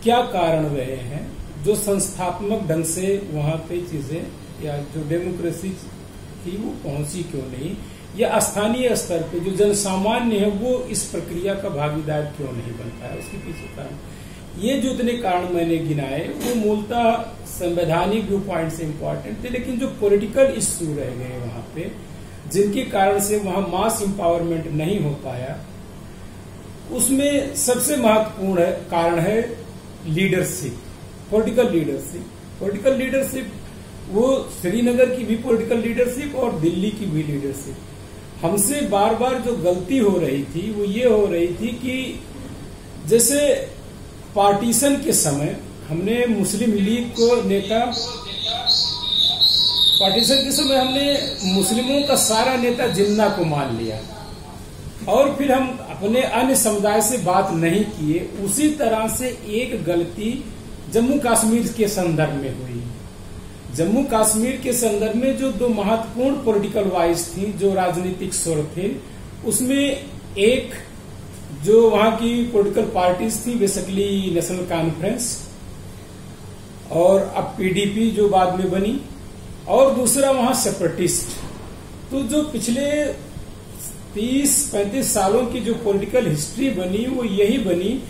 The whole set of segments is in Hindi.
क्या कारण रहे हैं जो संस्थात्मक ढंग से वहां पे चीजें या जो डेमोक्रेसी थी वो पहुंची क्यों नहीं, या स्थानीय स्तर पे जो जनसामान्य है वो इस प्रक्रिया का भागीदार क्यों नहीं बनता है, उसके पीछे कारण। ये जो इतने कारण मैंने गिनाए वो मूलतः संवैधानिक व्यू पॉइंट से इम्पोर्टेंट थे, लेकिन जो पॉलिटिकल इश्यू रह गए वहां पे जिनके कारण से वहां मास एम्पावरमेंट नहीं हो पाया, उसमें सबसे महत्वपूर्ण कारण है leadership, political leadership. Political leadership वो श्रीनगर की भी पॉलिटिकल लीडरशिप और दिल्ली की भी लीडरशिप। हमसे बार बार जो गलती हो रही थी वो ये हो रही थी कि जैसे पार्टीशन के समय हमने मुस्लिम लीग को नेता, पार्टीशन के समय हमने मुस्लिमों का सारा नेता जिन्ना को मान लिया और फिर हम अपने अन्य समुदाय से बात नहीं किए। उसी तरह से एक गलती जम्मू कश्मीर के संदर्भ में हुई। जम्मू कश्मीर के संदर्भ में जो दो महत्वपूर्ण पॉलिटिकल वॉइस थी, जो राजनीतिक स्वर थे, उसमें एक जो वहां की पॉलिटिकल पार्टीज थी बेसिकली नेशनल कॉन्फ्रेंस और अब पीडीपी जो बाद में बनी, और दूसरा वहां सेपरेटिस्ट। तो जो पिछले 30-35 सालों की जो पॉलिटिकल हिस्ट्री बनी वो यही बनी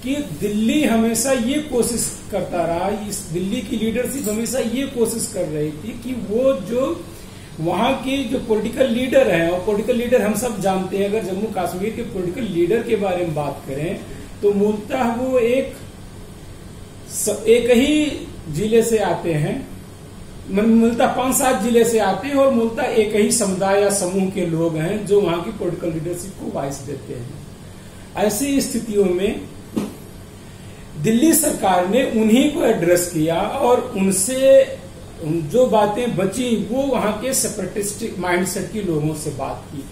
कि दिल्ली हमेशा ये कोशिश करता रहा, इस दिल्ली की लीडरशिप हमेशा ये कोशिश कर रही थी कि वो जो वहां के जो पॉलिटिकल लीडर हैं, और पॉलिटिकल लीडर हम सब जानते हैं, अगर जम्मू कश्मीर के पॉलिटिकल लीडर के बारे में बात करें तो मूलतः वो एक ही जिले से आते हैं, मूलतः 5-7 जिले से आते हैं और मूलतः एक ही समुदाय या समूह के लोग हैं जो वहां की पॉलिटिकल लीडरशिप को वॉइस देते हैं। ऐसी स्थितियों में दिल्ली सरकार ने उन्हीं को एड्रेस किया और उनसे जो बातें बची वो वहां के सेपरेटिस्टिक माइंडसेट के लोगों से बात की।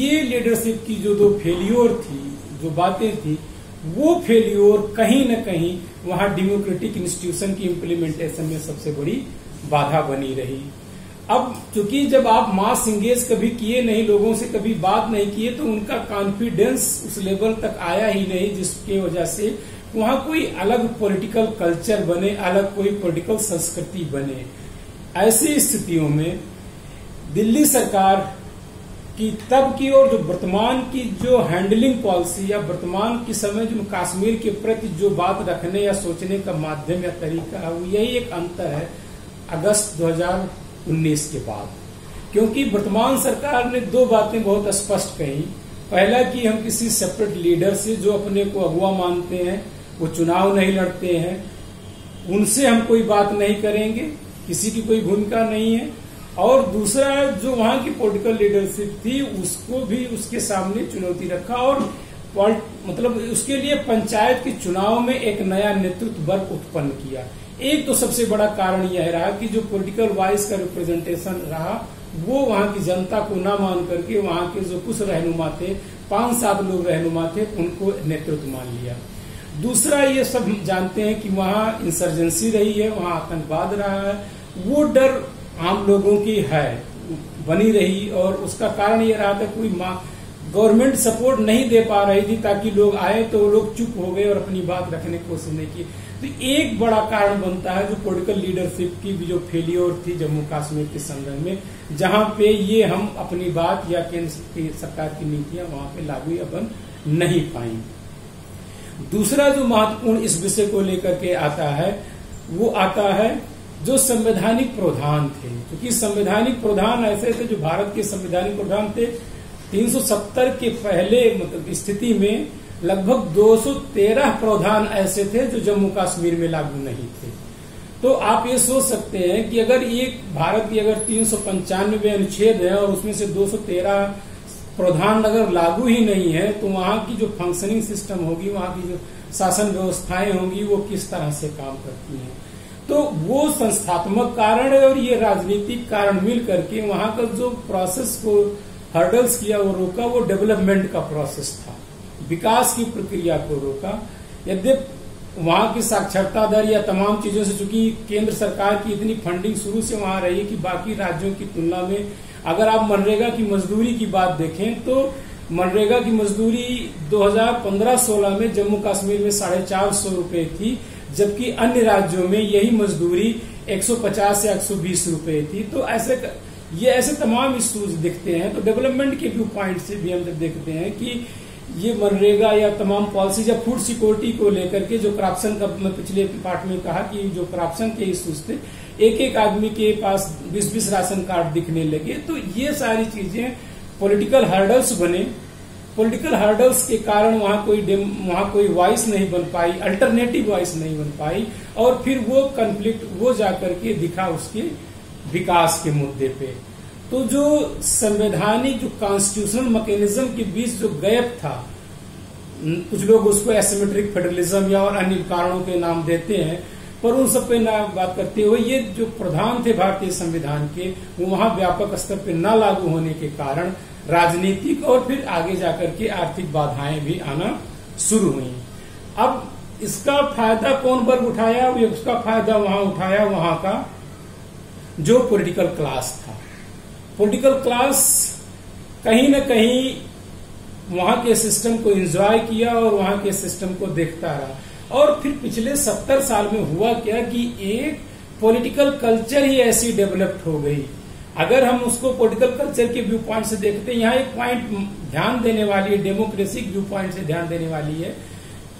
ये लीडरशिप की जो दो फेल्योर थी, जो बातें थी, वो फेल्योर कहीं न कहीं वहां डेमोक्रेटिक इंस्टीट्यूशन की इम्प्लीमेंटेशन में सबसे बड़ी बाधा बनी रही। अब चूंकि जब आप मास इंगेज कभी किए नहीं, लोगों से कभी बात नहीं किए, तो उनका कॉन्फिडेंस उस लेवल तक आया ही नहीं जिसकी वजह से वहां कोई अलग पॉलिटिकल कल्चर बने, अलग कोई पॉलिटिकल संस्कृति बने। ऐसी स्थितियों में दिल्ली सरकार की तब की और जो वर्तमान की जो हैंडलिंग पॉलिसी या वर्तमान के समय जो कश्मीर के प्रति जो बात रखने या सोचने का माध्यम या तरीका है, वो यही एक अंतर है अगस्त 2019 के बाद। क्योंकि वर्तमान सरकार ने दो बातें बहुत स्पष्ट कही। पहला कि हम किसी सेपरेट लीडर से जो अपने को अगुवा मानते हैं, वो चुनाव नहीं लड़ते हैं, उनसे हम कोई बात नहीं करेंगे, किसी की कोई भूमिका नहीं है। और दूसरा जो वहां की पॉलिटिकल लीडरशिप थी उसको भी उसके सामने चुनौती रखा और मतलब उसके लिए पंचायत के चुनाव में एक नया नेतृत्व वर्ग उत्पन्न किया। एक तो सबसे बड़ा कारण यह रहा कि जो पॉलिटिकल वॉइस का रिप्रेजेंटेशन रहा वो वहां की जनता को ना मान करके वहां के जो कुछ रहनुमा थे, 5-7 लोग रहनुमा थे, उनको नेतृत्व मान लिया। दूसरा ये सब जानते हैं कि वहां इंसर्जेंसी रही है, वहां आतंकवाद रहा है, वो डर आम लोगों की है, बनी रही। और उसका कारण ये रहा था कोई गवर्नमेंट सपोर्ट नहीं दे पा रही थी, ताकि लोग आए तो लोग चुप हो गए और अपनी बात रखने की कोशिश नहीं की। तो एक बड़ा कारण बनता है जो पॉलिटिकल लीडरशिप की जो फेलियर थी जम्मू कश्मीर के संदर्भ में, जहां पे ये हम अपनी बात या केंद्र सरकार की नीतियां वहां पे लागू या बन नहीं पाई। दूसरा जो महत्वपूर्ण इस विषय को लेकर के आता है वो आता है जो संवैधानिक प्रावधान थे। क्योंकि संवैधानिक प्रावधान ऐसे थे जो भारत के संवैधानिक प्रावधान थे 370 के पहले मतलब स्थिति में लगभग 213 प्रावधान ऐसे थे जो जम्मू कश्मीर में लागू नहीं थे। तो आप ये सोच सकते हैं कि अगर ये भारत की अगर 395 अनुच्छेद है और उसमें से 213 प्रावधान अगर लागू ही नहीं है तो वहां की जो फंक्शनिंग सिस्टम होगी, वहां की जो शासन व्यवस्थाएं होंगी वो किस तरह से काम करती हैं। तो वो संस्थात्मक कारण है और ये राजनीतिक कारण मिल करके वहां का जो प्रोसेस को हर्डल्स किया वो रोका, वो डेवलपमेंट का प्रोसेस था, विकास की प्रक्रिया को रोका। यद्यपि वहां की साक्षरता दर या तमाम चीजों से, चूंकि केंद्र सरकार की इतनी फंडिंग शुरू से वहां रही कि बाकी राज्यों की तुलना में अगर आप मनरेगा की मजदूरी की बात देखें तो मनरेगा की मजदूरी 2015-16 में जम्मू कश्मीर में 450 रुपए थी, जबकि अन्य राज्यों में यही मजदूरी 150 या 120 रुपए थी। तो ऐसे तमाम इश्यूज दिखते हैं। तो डेवलपमेंट के व्यू पॉइंट से भी हम जब देखते हैं कि ये मनरेगा या तमाम पॉलिसीज या फूड सिक्योरिटी को लेकर के जो करप्शन का, मैं पिछले पार्ट में कहा कि जो करप्शन के इश्यूज थे, एक आदमी के पास 20-20 राशन कार्ड दिखने लगे। तो ये सारी चीजें पॉलिटिकल हर्डल्स बने। पॉलिटिकल हर्डल्स के कारण वहां कोई वॉइस नहीं बन पाई, अल्टरनेटिव वॉइस नहीं बन पाई, और फिर वो कन्फ्लिक्ट वो जाकर के दिखा उसके विकास के मुद्दे पे। तो जो संवैधानिक जो कॉन्स्टिट्यूशनल मैकेनिज्म के बीच जो गैप था, कुछ लोग उसको एसिमेट्रिक फेडरलिज्म या और अन्य कारणों के नाम देते हैं, पर उन सब पे ना बात करते हुए ये जो प्रधान थे भारतीय संविधान के, वो वहां व्यापक स्तर पे न लागू होने के कारण राजनीतिक और फिर आगे जाकर के आर्थिक बाधाएं भी आना शुरू हुई। अब इसका फायदा कौन वर्ग उठाया? उसका फायदा वहां उठाया वहां का जो पॉलिटिकल क्लास था। पॉलिटिकल क्लास कहीं न कहीं वहां के सिस्टम को एंजॉय किया और वहां के सिस्टम को देखता रहा। और फिर पिछले 70 साल में हुआ क्या कि एक पॉलिटिकल कल्चर ही ऐसी डेवलप्ड हो गई। अगर हम उसको पॉलिटिकल कल्चर के व्यू पॉइंट से देखते हैं, यहाँ एक पॉइंट ध्यान देने वाली है, डेमोक्रेसी व्यू पॉइंट से ध्यान देने वाली है।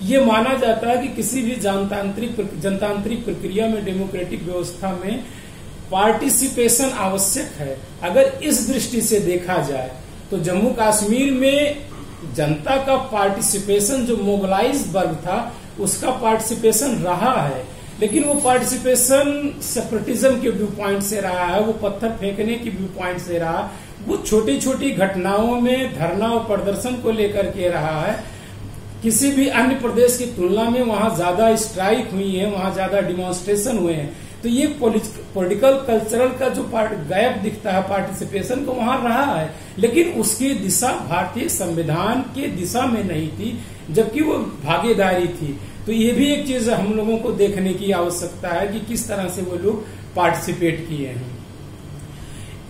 ये माना जाता है कि किसी भी जनतांत्रिक प्रक्रिया में, डेमोक्रेटिक व्यवस्था में पार्टिसिपेशन आवश्यक है। अगर इस दृष्टि से देखा जाए तो जम्मू कश्मीर में जनता का पार्टिसिपेशन, जो मोबिलाइज वर्ग था, उसका पार्टिसिपेशन रहा है, लेकिन वो पार्टिसिपेशन सेपरेटिज्म के व्यू पॉइंट से रहा है, वो पत्थर फेंकने के व्यू पॉइंट से रहा, वो छोटी छोटी घटनाओं में धरना और प्रदर्शन को लेकर के रहा है। किसी भी अन्य प्रदेश की तुलना में वहां ज्यादा स्ट्राइक हुई है, वहां ज्यादा डिमॉन्स्ट्रेशन हुए हैं। तो ये पॉलिटिकल कल्चरल का जो गैप दिखता है पार्टिसिपेशन को, वहां रहा है, लेकिन उसकी दिशा भारतीय संविधान के दिशा में नहीं थी, जबकि वो भागीदारी थी। तो ये भी एक चीज हम लोगों को देखने की आवश्यकता है कि किस तरह से वो लोग पार्टिसिपेट किए हैं।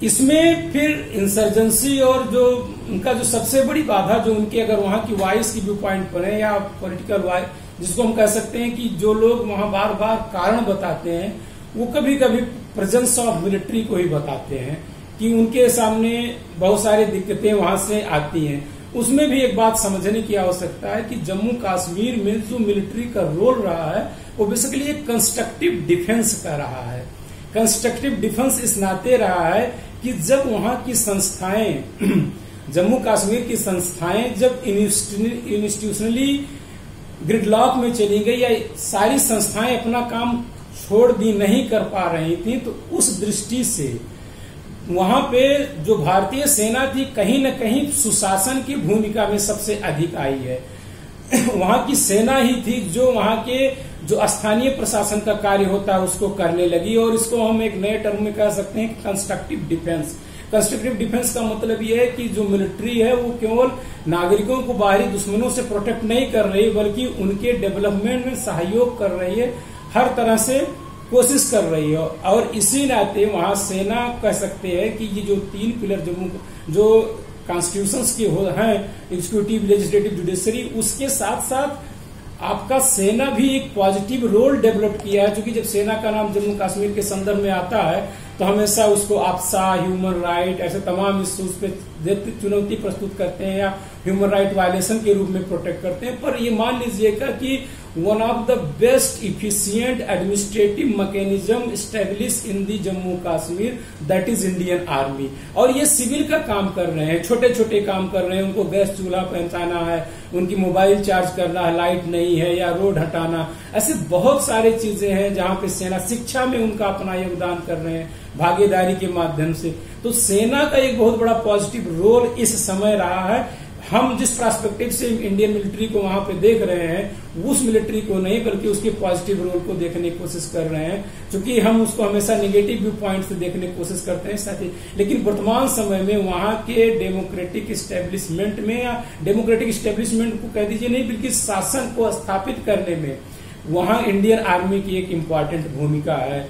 इसमें फिर इंसर्जेंसी और जो उनका जो सबसे बड़ी बाधा, जो उनकी अगर वहां की वॉइस की व्यू पॉइंट बने या पॉलिटिकल वॉइस, जिसको हम कह सकते हैं कि जो लोग वहां बार बार कारण बताते हैं, वो कभी कभी प्रेजेंस ऑफ मिलिट्री को ही बताते हैं कि उनके सामने बहुत सारी दिक्कतें वहां से आती हैं। उसमें भी एक बात समझने की आवश्यकता है कि जम्मू कश्मीर में जो मिलिट्री का रोल रहा है, वो बेसिकली एक कंस्ट्रक्टिव डिफेंस का रहा है। कंस्ट्रक्टिव डिफेंस इस नाते रहा है कि जब वहां की संस्थाएं जम्मू कश्मीर की संस्थाएं जब इंस्टीट्यूशनली ग्रिडलॉक में चली गई या सारी संस्थाएं अपना काम छोड़ दी, नहीं कर पा रही थी, तो उस दृष्टि से वहां पे जो भारतीय सेना थी, कहीं न कहीं सुशासन की भूमिका में सबसे अधिक आई है। वहां की सेना ही थी जो वहां के जो स्थानीय प्रशासन का कार्य होता है उसको करने लगी, और इसको हम एक नए टर्म में कह सकते हैं कंस्ट्रक्टिव डिफेंस। कंस्ट्रक्टिव डिफेंस का मतलब यह है कि जो मिलिट्री है वो केवल नागरिकों को बाहरी दुश्मनों से प्रोटेक्ट नहीं कर रही, बल्कि उनके डेवलपमेंट में सहयोग कर रही है, हर तरह से कोशिश कर रही है। और इसी नाते वहां सेना कह सकते हैं कि ये जो 3 पिलर जम्मू जो कॉन्स्टिट्यूशंस के हैं, एग्जीक्यूटिव, लेजिस्लेटिव, जुडिशरी, उसके साथ साथ आपका सेना भी एक पॉजिटिव रोल डेवलप किया है। क्योंकि जब सेना का नाम जम्मू कश्मीर के संदर्भ में आता है तो हमेशा उसको आपसा, ह्यूमन राइट, ऐसे तमाम इश्यूज पे चुनौती प्रस्तुत करते हैं या ह्यूमन राइट वायलेशन के रूप में प्रोटेक्ट करते हैं। पर ये मान लीजिएगा कि one of the best efficient administrative mechanism establish in the Jammu Kashmir, that is Indian army. और ये सिविल का काम कर रहे हैं, छोटे छोटे काम कर रहे हैं। उनको गैस चूल्हा पहुंचाना है, उनकी मोबाइल चार्ज करना है, लाइट नहीं है, या रोड हटाना, ऐसे बहुत सारी चीजें हैं जहां पे सेना, शिक्षा में उनका अपना योगदान कर रहे हैं भागीदारी के माध्यम से। तो सेना का एक बहुत बड़ा पॉजिटिव रोल इस समय रहा है। हम जिस पर्सपेक्टिव से इंडियन मिलिट्री को वहां पे देख रहे हैं, उस मिलिट्री को नहीं बल्कि उसके पॉजिटिव रोल को देखने की कोशिश कर रहे हैं, क्योंकि हम उसको हमेशा नेगेटिव व्यू पॉइंट से देखने की कोशिश करते हैं साथ ही। लेकिन वर्तमान समय में वहां के डेमोक्रेटिक स्टेब्लिशमेंट में, या डेमोक्रेटिक स्टेब्लिशमेंट को कह दीजिए नहीं, बल्कि शासन को स्थापित करने में वहां इंडियन आर्मी की एक इम्पॉर्टेंट भूमिका है।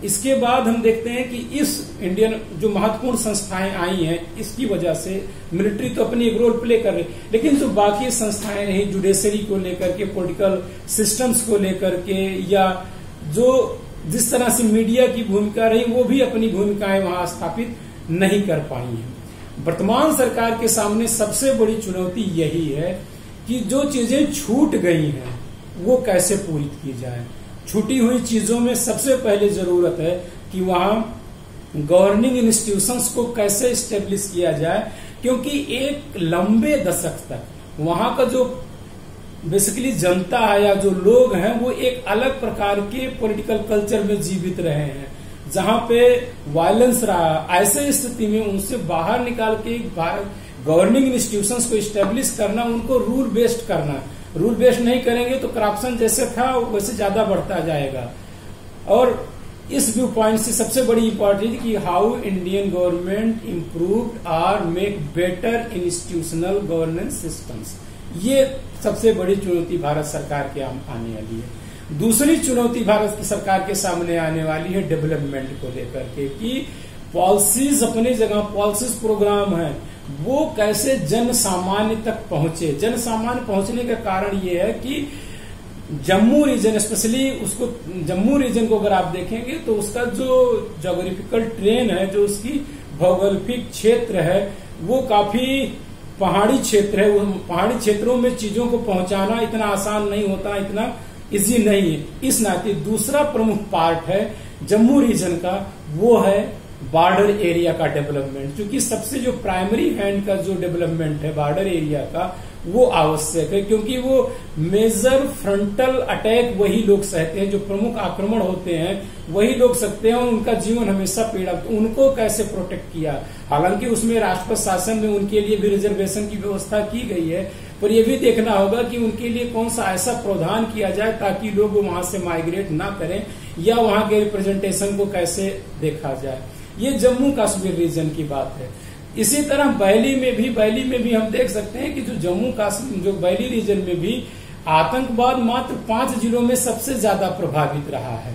इसके बाद हम देखते हैं कि इस इंडियन जो महत्वपूर्ण संस्थाएं आई हैं, इसकी वजह से मिलिट्री तो अपनी एक रोल प्ले कर रही, लेकिन जो बाकी संस्थाएं रही जुडिशरी को लेकर के, पॉलिटिकल सिस्टम्स को लेकर के, या जो जिस तरह से मीडिया की भूमिका रही, वो भी अपनी भूमिकाएं वहां स्थापित नहीं कर पाई हैं। वर्तमान सरकार के सामने सबसे बड़ी चुनौती यही है कि जो चीजें छूट गई हैं वो कैसे पूरी की जाए। छूटी हुई चीजों में सबसे पहले जरूरत है कि वहां गवर्निंग इंस्टीट्यूशंस को कैसे स्टेब्लिश किया जाए, क्योंकि एक लंबे दशक तक वहां का जो बेसिकली जनता है या जो लोग हैं वो एक अलग प्रकार के पॉलिटिकल कल्चर में जीवित रहे हैं, जहां पे वायलेंस रहा। ऐसे स्थिति में उनसे बाहर निकाल के गवर्निंग इंस्टीट्यूशंस को स्टेब्लिश करना, उनको रूल बेस्ड करना। रूल बेस्ड नहीं करेंगे तो करप्शन जैसे था वैसे ज्यादा बढ़ता जाएगा। और इस व्यू पॉइंट से सबसे बड़ी इंपॉर्टेंट कि हाउ इंडियन गवर्नमेंट इम्प्रूव्ड और make better institutional governance systems, ये सबसे बड़ी चुनौती भारत सरकार के आने वाली है। दूसरी चुनौती भारत की सरकार के सामने आने वाली है डेवलपमेंट को लेकर के, कि पॉलिसीज अपनी जगह, पॉलिसीज प्रोग्राम है, वो कैसे जन सामान्य तक पहुंचे। जन सामान्य पहुंचने का कारण ये है कि जम्मू रीजन, स्पेशली उसको जम्मू रीजन को अगर आप देखेंगे तो उसका जो ज्योग्राफिकल ट्रेन है, जो उसकी भौगोलिक क्षेत्र है, वो काफी पहाड़ी क्षेत्र है। पहाड़ी क्षेत्रों में चीजों को पहुंचाना इतना आसान नहीं होता, इतना इजी नहीं है। इस नाते दूसरा प्रमुख पार्ट है जम्मू रीजन का, वो है बॉर्डर एरिया का डेवलपमेंट। क्योंकि सबसे जो प्राइमरी हैंड का जो डेवलपमेंट है बॉर्डर एरिया का, वो आवश्यक है, क्योंकि वो मेजर फ्रंटल अटैक वही लोग सहते हैं, जो प्रमुख आक्रमण होते हैं वही लोग सकते हैं, और उनका जीवन हमेशा पीड़ा। तो उनको कैसे प्रोटेक्ट किया, हालांकि उसमें राष्ट्रपति शासन में उनके लिए भी रिजर्वेशन की व्यवस्था की गई है, पर यह भी देखना होगा कि उनके लिए कौन सा ऐसा प्रावधान किया जाए ताकि लोग वहां से माइग्रेट ना करें, या वहां के रिप्रेजेंटेशन को कैसे देखा जाए। ये जम्मू कश्मीर रीजन की बात है। इसी तरह बैली में भी हम देख सकते हैं कि जो जम्मू कश्मीर, जो बैली रीजन में भी आतंकवाद मात्र 5 जिलों में सबसे ज्यादा प्रभावित रहा है।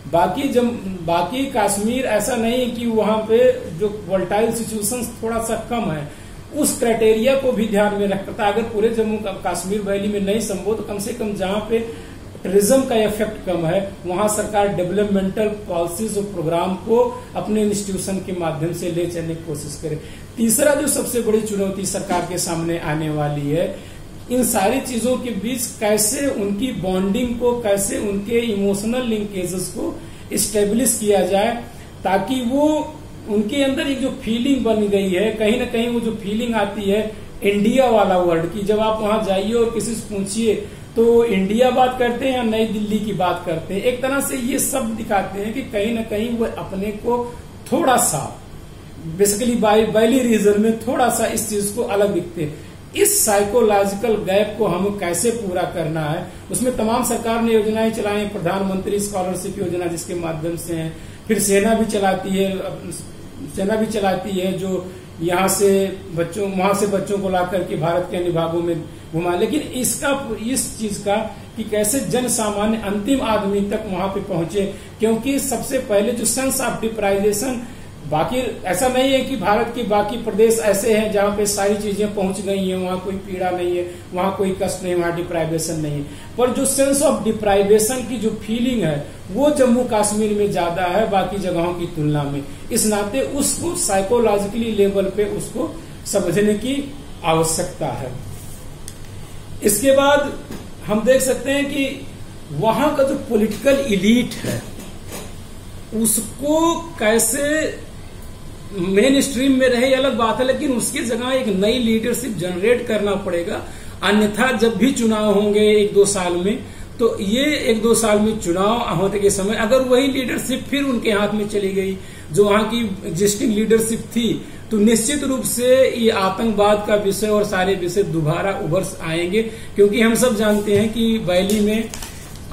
बाकी कश्मीर ऐसा नहीं है कि वहां पे जो वोलेटाइल सिचुएशन थोड़ा सा कम है, उस क्राइटेरिया को भी ध्यान में रखता। अगर पूरे जम्मू कश्मीर वैली में नहीं संभव, तो कम से कम जहां पे टेररिज्म का इफेक्ट कम है, वहां सरकार डेवलपमेंटल पॉलिसीज और प्रोग्राम को अपने इंस्टीट्यूशन के माध्यम से ले चलने की कोशिश करे। तीसरा जो सबसे बड़ी चुनौती सरकार के सामने आने वाली है, इन सारी चीजों के बीच कैसे उनकी बॉन्डिंग को, कैसे उनके इमोशनल लिंकेजेस को स्टेब्लिश किया जाए, ताकि वो उनके अंदर एक जो फीलिंग बन गई है, कहीं ना कहीं वो जो फीलिंग आती है इंडिया वाला वर्ड की, जब आप वहां जाइए और किसी से पूछिए तो इंडिया बात करते हैं या नई दिल्ली की बात करते हैं। एक तरह से ये सब दिखाते हैं कि कहीं ना कहीं वो अपने को थोड़ा सा, बेसिकली बैली रीजन में थोड़ा सा इस चीज को अलग दिखते हैं। इस साइकोलॉजिकल गैप को हमें कैसे पूरा करना है, उसमें तमाम सरकार ने योजनाएं चलाई। प्रधानमंत्री स्कॉलरशिप योजना जिसके माध्यम से है, फिर सेना भी चलाती है जो यहाँ से वहां से बच्चों को ला करके भारत के अन्य भागों में घुमा। लेकिन इस चीज का कि कैसे जन सामान्य अंतिम आदमी तक वहां पे पहुंचे, क्योंकि सबसे पहले जो सेंस ऑफ डिप्राइवेशन, बाकी ऐसा नहीं है कि भारत के बाकी प्रदेश ऐसे हैं जहां पे सारी चीजें पहुंच गई हैं, वहां कोई पीड़ा नहीं है, वहां कोई कष्ट नहीं, वहां डिप्राइवेशन नहीं है, पर जो सेंस ऑफ डिप्राइवेशन की जो फीलिंग है वो जम्मू कश्मीर में ज्यादा है बाकी जगहों की तुलना में। इस नाते उसको साइकोलॉजिकली लेवल पे उसको समझने की आवश्यकता है। इसके बाद हम देख सकते हैं कि वहां का जो पॉलिटिकल इलीट है उसको कैसे मेन स्ट्रीम में रहे अलग बात है, लेकिन उसकी जगह एक नई लीडरशिप जनरेट करना पड़ेगा। अन्यथा जब भी चुनाव होंगे 1-2 साल में, तो ये 1-2 साल में चुनाव होने के समय अगर वही लीडरशिप फिर उनके हाथ में चली गई जो वहां की एग्जिस्टिंग लीडरशिप थी, तो निश्चित रूप से ये आतंकवाद का विषय और सारे विषय दोबारा उभर आएंगे। क्योंकि हम सब जानते हैं कि बैली में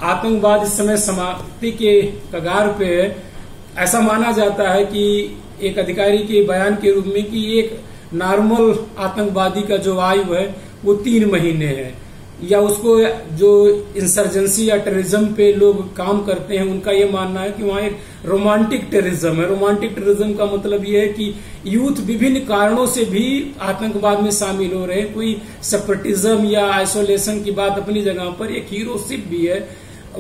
आतंकवाद इस समय समाप्ति के कगार पे है। ऐसा माना जाता है कि एक अधिकारी के बयान के रूप में कि एक नॉर्मल आतंकवादी का जो आयु है वो 3 महीने है, या उसको जो इंसर्जेंसी या टेररिज्म पे लोग काम करते हैं, उनका ये मानना है कि वहां एक रोमांटिक टेररिज्म है। रोमांटिक टेररिज्म का मतलब ये है कि यूथ विभिन्न कारणों से भी आतंकवाद में शामिल हो रहे हैं। कोई सेपरेटिज्म या आइसोलेशन की बात अपनी जगह पर, एक हीरोशिप भी है।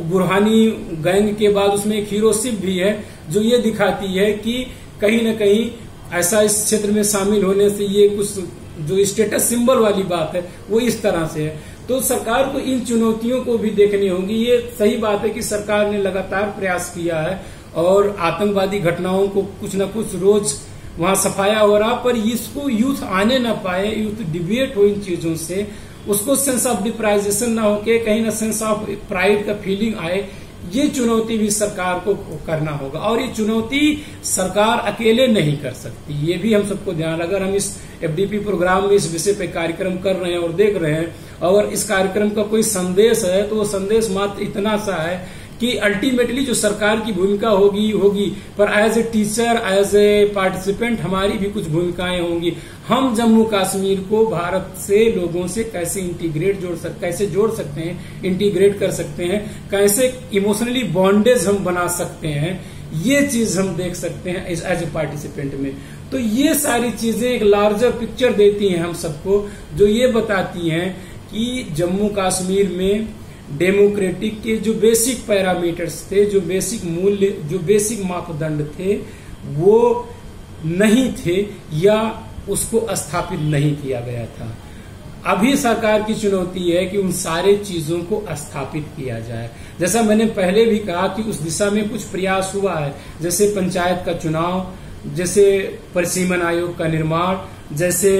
बुरहानी गैंग के बाद उसमें एक हीरोशिप भी है जो ये दिखाती है कि कहीं न कहीं ऐसा इस क्षेत्र में शामिल होने से ये कुछ जो स्टेटस सिंबल वाली बात है वो इस तरह से है। तो सरकार को इन चुनौतियों को भी देखनी होगी। ये सही बात है कि सरकार ने लगातार प्रयास किया है और आतंकवादी घटनाओं को कुछ न कुछ रोज वहां सफाया हो रहा, पर इसको यूथ आने ना पाए, यूथ डिविएट हो इन चीजों से, उसको सेंस ऑफ डिप्राइजेशन ना होके कहीं ना सेंस ऑफ प्राइड का फीलिंग आए। ये चुनौती भी सरकार को करना होगा और ये चुनौती सरकार अकेले नहीं कर सकती। ये भी हम सबको ध्यान, अगर हम इस एफडीपी प्रोग्राम में इस विषय पे कार्यक्रम कर रहे हैं और देख रहे हैं और इस कार्यक्रम का कोई संदेश है, तो वो संदेश मात्र इतना सा है कि अल्टीमेटली जो सरकार की भूमिका होगी, पर as a teacher, as a participant हमारी भी कुछ भूमिकाएं होंगी। हम जम्मू कश्मीर को भारत से लोगों से कैसे कैसे जोड़ सकते हैं, इंटीग्रेट कर सकते हैं, कैसे इमोशनली बॉन्डेज हम बना सकते हैं, ये चीज हम देख सकते हैं एज ए पार्टिसिपेंट में। तो ये सारी चीजें एक लार्जर पिक्चर देती हैं हम सबको, जो ये बताती हैं कि जम्मू कश्मीर में डेमोक्रेटिक के जो बेसिक पैरामीटर्स थे, जो बेसिक मूल्य, जो बेसिक मापदंड थे, वो नहीं थे या उसको स्थापित नहीं किया गया था। अभी सरकार की चुनौती है कि उन सारे चीजों को स्थापित किया जाए। जैसा मैंने पहले भी कहा कि उस दिशा में कुछ प्रयास हुआ है, जैसे पंचायत का चुनाव, जैसे परिसीमन आयोग का निर्माण, जैसे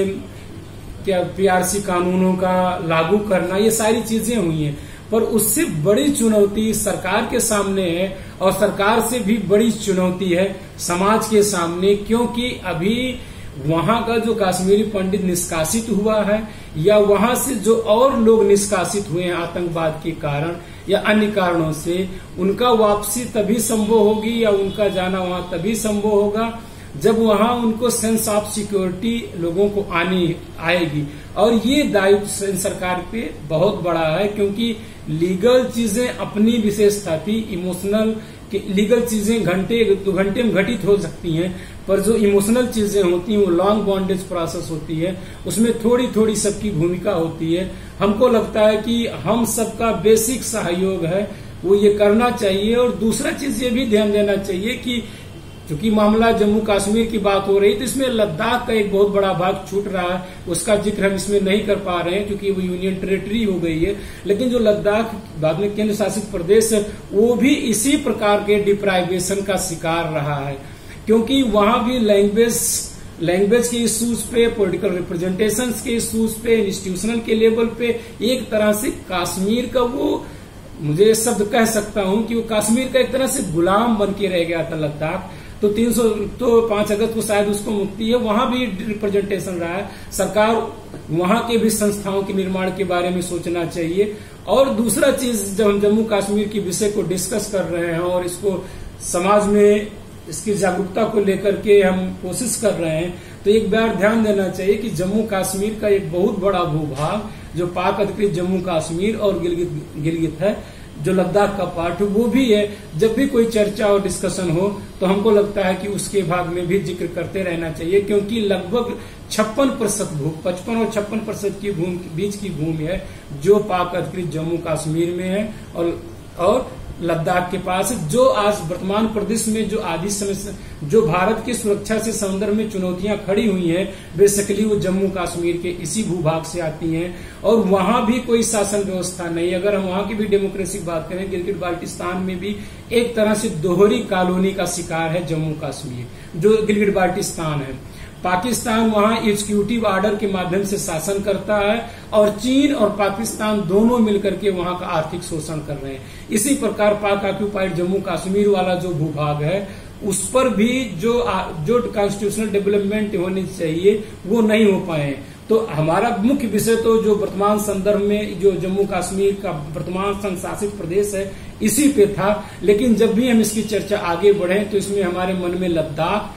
पीआरसी कानूनों का लागू करना, ये सारी चीजें हुई हैं। पर उससे बड़ी चुनौती सरकार के सामने है और सरकार से भी बड़ी चुनौती है समाज के सामने, क्योंकि अभी वहां का जो कश्मीरी पंडित निष्कासित हुआ है या वहां से जो और लोग निष्कासित हुए हैं आतंकवाद के कारण या अन्य कारणों से, उनका वापसी तभी संभव होगी या उनका जाना वहां तभी संभव होगा जब वहां उनको सेंस ऑफ सिक्योरिटी लोगों को आएगी। और ये दायित्व सरकार पे बहुत बड़ा है, क्योंकि लीगल चीजें अपनी विशेषता थी, इमोशनल लीगल चीजें 2 घंटे में घटित हो सकती हैं, पर जो इमोशनल चीजें होती हैं वो लॉन्ग बॉन्डेज प्रोसेस होती है, उसमें थोड़ी थोड़ी सबकी भूमिका होती है। हमको लगता है कि हम सबका बेसिक सहयोग है वो ये करना चाहिए। और दूसरा चीज ये भी ध्यान देना चाहिए कि क्योंकि मामला जम्मू कश्मीर की बात हो रही, तो इसमें लद्दाख का एक बहुत बड़ा भाग छूट रहा है, उसका जिक्र हम इसमें नहीं कर पा रहे हैं क्योंकि वो यूनियन टेरिटरी हो गई है। लेकिन जो लद्दाख बाद में केंद्र शासित प्रदेश है, वो भी इसी प्रकार के डिप्राइवेशन का शिकार रहा है, क्योंकि वहां भी लैंग्वेज के इश्यूज पे, पॉलिटिकल रिप्रेजेंटेशन के इश्यूज पे, इंस्टीट्यूशनल के लेवल पे एक तरह से कश्मीर का वो, मुझे शब्द कह सकता हूं कि वो कश्मीर का एक तरह से गुलाम बन के रह गया था लद्दाख। तो 5 अगस्त को शायद उसको मुक्ति है, वहां भी रिप्रेजेंटेशन रहा है। सरकार वहां के भी संस्थाओं के निर्माण के बारे में सोचना चाहिए। और दूसरा चीज, जब हम जम्मू कश्मीर के विषय को डिस्कस कर रहे हैं और इसको समाज में इसकी जागरूकता को लेकर के हम कोशिश कर रहे हैं, तो एक बार ध्यान देना चाहिए कि जम्मू कश्मीर का एक बहुत बड़ा भूभाग जो पाक अधिकृत जम्मू कश्मीर और गिलगित है, जो लद्दाख का पार्ट है, वो भी है। जब भी कोई चर्चा और डिस्कशन हो तो हमको लगता है कि उसके भाग में भी जिक्र करते रहना चाहिए, क्योंकि लगभग 55% और 56% की बीच की भूमि है जो पाक अधिकृत जम्मू कश्मीर में है और लद्दाख के पास, जो आज वर्तमान प्रदेश में जो आदि समय जो भारत की सुरक्षा से संदर्भ में चुनौतियां खड़ी हुई हैं, बेसिकली वो जम्मू कश्मीर के इसी भूभाग से आती हैं। और वहां भी कोई शासन व्यवस्था नहीं। अगर हम वहां की भी डेमोक्रेसी की बात करें, गिलगिट बाल्टिस्तान में भी एक तरह से दोहरी कॉलोनी का शिकार है जम्मू कश्मीर, जो गिलगिट बाल्टिस्तान है। पाकिस्तान वहां एग्जीक्यूटिव ऑर्डर के माध्यम से शासन करता है और चीन और पाकिस्तान दोनों मिलकर के वहां का आर्थिक शोषण कर रहे हैं। इसी प्रकार पाक ऑक्यूपाइड जम्मू कश्मीर वाला जो भूभाग है, उस पर भी जो कॉन्स्टिट्यूशनल डेवलपमेंट होनी चाहिए वो नहीं हो पाए। तो हमारा मुख्य विषय तो जो वर्तमान संदर्भ में जो जम्मू कश्मीर का वर्तमान संघ शासित प्रदेश है, इसी पे था। लेकिन जब भी हम इसकी चर्चा आगे बढ़े तो इसमें हमारे मन में लद्दाख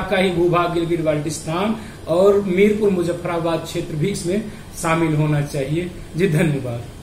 का ही भूभाग गिलगिट बाल्टिस्तान और मीरपुर मुजफ्फराबाद क्षेत्र भी इसमें शामिल होना चाहिए। जी धन्यवाद।